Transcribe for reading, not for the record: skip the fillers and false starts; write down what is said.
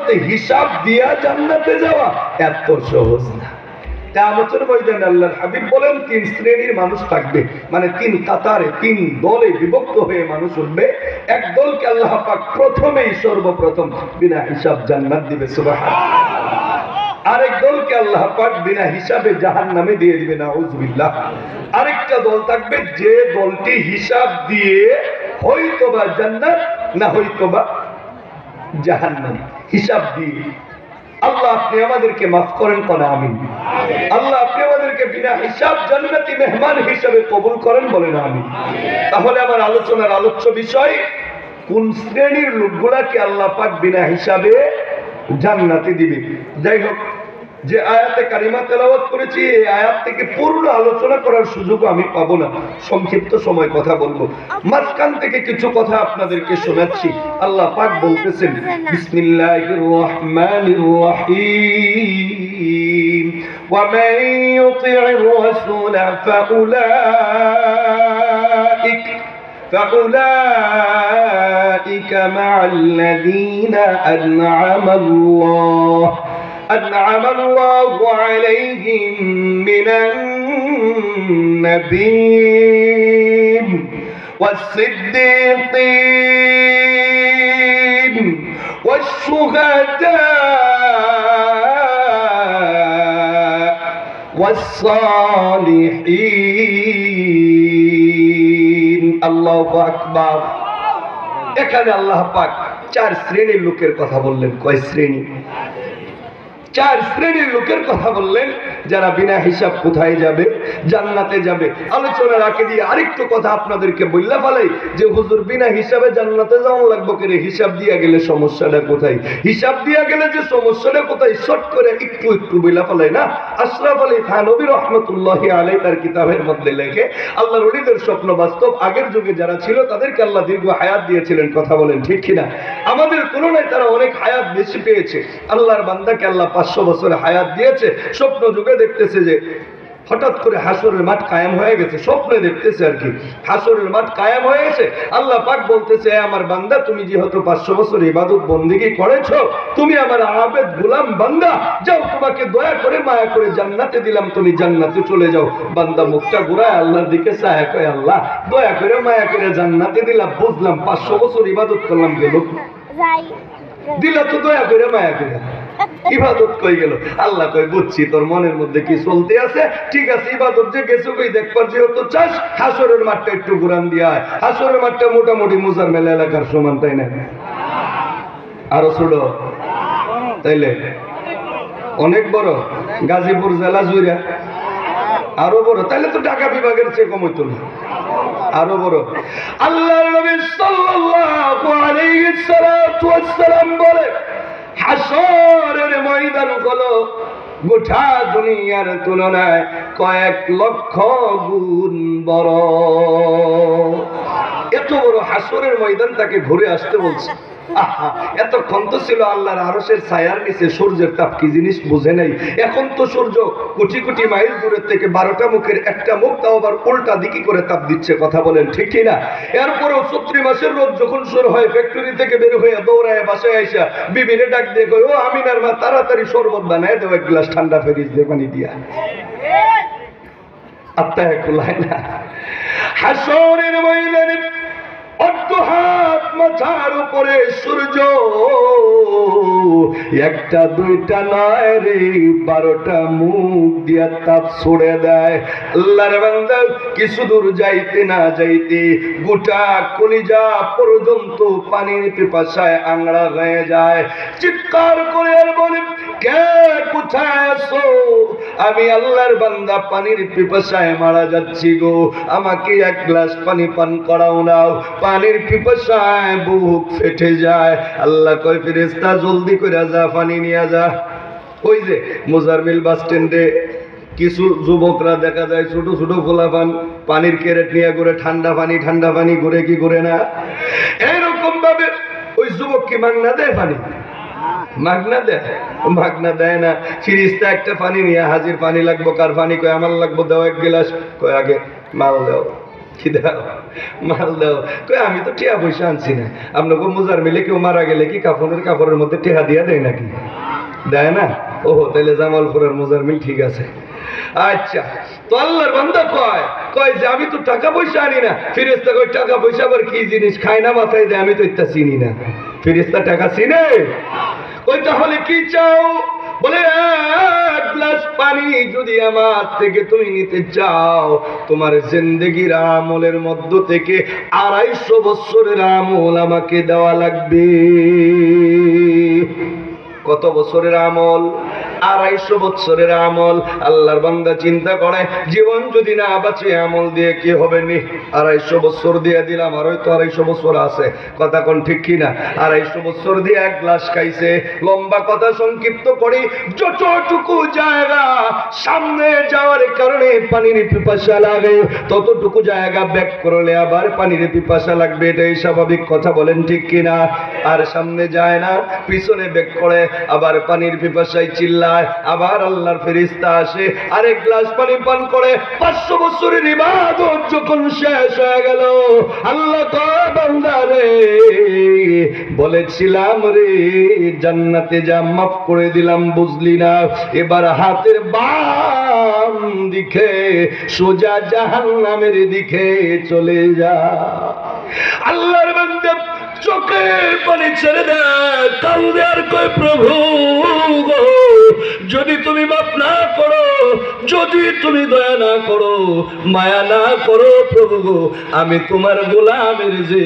মধ্যে হিসাব দিয়া জান্নাতে যাওয়া এত সহজ না। কিয়ামতের ময়দানে আল্লাহর হাবিব বলেন 3 শ্রেণীর মানুষ থাকবে, মানে 3 কাতারে 3 দলে বিভক্ত হয়ে মানুষ উঠবে। এক দলকে আল্লাহ পাক প্রথমেই সর্বপ্রথম বিনা হিসাব জান্নাত দিবে, সুবহানাল্লাহ। আরেক দলকে আল্লাহ পাক বিনা হিসাবে জাহান্নামে দিয়ে দিবে, নাউযুবিল্লাহ। আরেকটা দল থাকবে যে দলটি হিসাব দিয়ে হয়তোবা জান্নাত না হয়তোবা জাহান্নাম, হিসাব দিয়ে। আল্লাহ আপনি আমাদেরকে মাফ করেন, কোন আমিন। আল্লাহ আপনি আমাদেরকে বিনা হিসাব জান্নাতি মেহমান হিসেবে কবুল করেন, বলেন আমিন। তাহলে আমার আলোচনার আলোচ্য বিষয়, কোন শ্রেণীর লোকগুলাকে আল্লাহ পাক বিনা হিসাবে জান্নাতে দিবে। যাই হোক, যে আয়াতে কারিমা তেলাওয়াত করেছি এই আয়াত থেকে পূর্ণ আলোচনা করার সুযোগ আমি পাবো না, সংক্ষিপ্ত সময় কথা বলবো। মাঝখান থেকে কিছু কথা আপনাদেরকে শোনাচ্ছি। আল্লাহ পাক বলতেছেন, বিসমিল্লাহির রহমানির রহিম, ওয়া মান ইউতি'র রাসূল فأولئك مع الذين أنعم الله عليهم من النبيين والصديقين والشهداء والصالحين। আল্লাহু আকবার। এখানে আল্লাহ পাক 4 শ্রেণীর লোকের কথা বললেন। কয় শ্রেণী? 4 শ্রেণীর লোকের কথা বললেন, যারা বিনা হিসাব কোথায় যাবে? জান্নাতে যাবে। আলোচনার আগে দিয়ে আরেকটু কথা আপনাদেরকে বললা ফেলাই যে হুজুর বিনা হিসাবে জান্নাতে যাওয়া লাগবে কেন? হিসাব দিয়া গেলে সমস্যাটা কোথায়? হিসাব দিয়া গেলে যে সমস্যাটা কোথায় শর্ট করে একটু বললা ফেলাই না। আশরাফ আলী থানভী রাহমাতুল্লাহি আলাইহি তার কিতাবের মধ্যে লেখে, আল্লাহর ওলিদের স্বপ্ন বাস্তব। আগের যুগে যারা ছিল তাদেরকে আল্লাহ দীর্ঘ হায়াত দিয়েছিলেন, কথা বলেন ঠিক কিনা? আমাদের তুলনায় তারা অনেক হায়াত বেশি পেয়েছে। আল্লাহর বান্দাকে আল্লাহ 500 বছর হায়াত দিয়েছে। স্বপ্ন যুগে দেখতেছে যে হঠাৎ করে হাসরের মাঠ কায়েম হয়ে গেছে, স্বপ্নে দেখতেছে আর কি, হাসরের মাঠ কায়েম হয়ে গেছে। আল্লাহ পাক বলতেছে, আমার বান্দা তুমি যেহেতু 500 বছর ইবাদত বন্দেগী করেছো, তুমি আমার আবেদ গোলাম বান্দা, যাও তোমাকে দয়া করে মায়া করে জান্নাতে দিলাম, তুমি জান্নাতে চলে যাও। বান্দা মুখটা ঘুরায় আল্লাহর দিকে চায়, কয় আল্লাহ দয়া করে মায়া করে জান্নাতে দিলাম, বুঝলাম 500 বছর ইবাদত করলাম, গেল দিলা তো দয়া করে মায়া করে, ইবাদত কই গেল? আল্লাহ কই বুঝছি তোর মনের মধ্যে কি চলতে আছে, ঠিক আছে ইবাদত যে গেছো কই দেখবার যেহেতু চাস, হাসরের মাঠটা একটু ঘুরান দিয়া। হাসরের মাঠটা মোটামুটি মুজার মেলা এলাকার সমান, তাই না? আরো ছোট? তাইলে অনেক বড়। গাজীপুর জেলা জুড়ে আরো বড়, তাইলে তো ঢাকা বিভাগের চেয়ে কম হইতো না, আরো বড়। আল্লাহর নবী সাল্লাল্লাহু আলাইহি ওয়াসাল্লাম বলে, হাসরের ময়দান হলো গোটা দুনিয়ার তুলনায় কয়েক লক্ষ গুণ বড়। এত বড় হাসরের ময়দান তাকে ঘুরে আসতে বলছে। এতক্ষণ তো ছিল আল্লাহর আরশের ছায়ার নিচে, সূর্যের তাপ কি জিনিস বুঝে নাই। এখন তো সূর্য কোটি কোটি মাইল দূরের থেকে 12টা মুখের একটা মুখ, তাও আবার উল্টা দিকে করে তাপ দিচ্ছে, কথা বলেন ঠিক কিনা? এরপরেও চৈত্র মাসের রোদ যখন শুরু হয়, ফ্যাক্টরি থেকে বের হয়ে দৌড়ায় বাসায় আইসা বিবিরে ডাক দিয়ে কই, ও আমিনার মা তাড়াতাড়ি শরবত বানায় দাও, এক গ্লাস ঠান্ডা ফ্রিজ দিয়ে পানি দিয়া। আত্মায় কুলায় না। হাসরের ময়দানে অর্ধ হাত মাথার উপরে সূর্য, একটা দুইটা নয় রে 12টা মুখ দিয়া তাপ ছড়ে দেয়। আল্লাহর বান্দা কিছু দূর যাইতে না যাইতে গোটা কলিজা পর্যন্ত পানির পিপাসায় আংড়া হয়ে যায়। চিৎকার করে আর বলে, কে কোথায় আছো? আমি আল্লাহর বান্দা পানির পিপাসায় মারা যাচ্ছি গো, আমাকে এক গ্লাস পানি পান করাও নাও। পানির পিপাসায় বুক ফেটে যায়। আল্লাহ কয়, ফেরেশতা জলদি করে যা, পানি নিয়ে যা। ওই যে মোজারমিল বাস স্ট্যান্ডে কিছু যুবকরা দেখা যায় ছোট ছোট গোলাপান পানির ক্যারেট নিয়ে ঘুরে, ঠান্ডা পানি ঘুরে, কি ঘুরে না? এরকম ভাবে ওই যুবক কি মাগনা দেয় পানি? মাগনা দেয়? মাগনা দেয় না। ফিরিস্তা একটা পানি নিয়ে হাজির, পানি লাগবো কার? পানি কয় আমার লাগবো, দাও এক গ্লাস। কয় আগে মাল দাও। কি দাও? মাল দাও। কই আমি তো টিয়া পয়সা আনছি না। আপনাকে মুজার মিলে কেউ মারা গেলে কি কাপড়ের মধ্যে টিয়া দিয়া দেয় নাকি? দেয় না? ওহো, তাহলে জামালপুরের মুজার মিল ঠিক আছে। আচ্ছা, তো আল্লাহর বান্দা কয় যে আমি তো টাকা পয়সা আনি না। ফেরেশতা কয় টাকা পয়সা আবার কি জিনিস, খায় না মাথায় দেয়, আমি তো এটা চিনি না। ফেরেশতা টাকা চিনে? কই তাহলে কি চাও? বলে এক গ্লাস পানি যদি আমার থেকে তুমি নিতে চাও, তোমার জিন্দেগির আমলের মধ্য থেকে 250 বছরের আমল আমাকে দেওয়া লাগবে। কত বছরের আমল? 250 বছরের আমল। আল্লাহর বান্দা চিন্তা করে, জীবন যদি না বাঁচে আমল দিয়ে কি হবে নি? 250 বছর দিয়ে দিলাম, আর হয়তো 250 বছর আছে। কথা কোন ঠিক কিনা? 250 বছর দিয়ে এক গ্লাস খাইছে। লম্বা কথা সংক্ষিপ্ত করি, যতটুকু জায়গা সামনে যাওয়ার কারণে পানির পিপাসা লাগে, ততটুকু জায়গা ব্যাক করলে আবার পানির পিপাসা লাগবে। এটাই স্বাভাবিক কথা, বলেন ঠিক কিনা? আর সামনে যায় না, পিছনে ব্যাক করে আবার পানির পিপাসায় চিল্লায়, আবার আল্লাহর ফেরেশতা আসে, আরেক গ্লাস পানি পান করে। 500 বছরের ইবাদত যখন শেষ হয়ে গেল, আল্লাহ কয় বান্দা রে, বলেছিলাম রে জান্নাতে যা, মাফ করে দিলাম, বুঝলি না? এবার হাতের বাম দিকে সোজা জাহান্নামের দিকে চলে যা। আল্লাহর বান্দা চোখের পানি ছেড়ে দেয়, কান্দে আর কয়, প্রভু গো, যদি তুমি মাফ না করো, যদি তুমি দয়া না করো, মায়া না করো, প্রভু গো, আমি তোমার গোলামের যে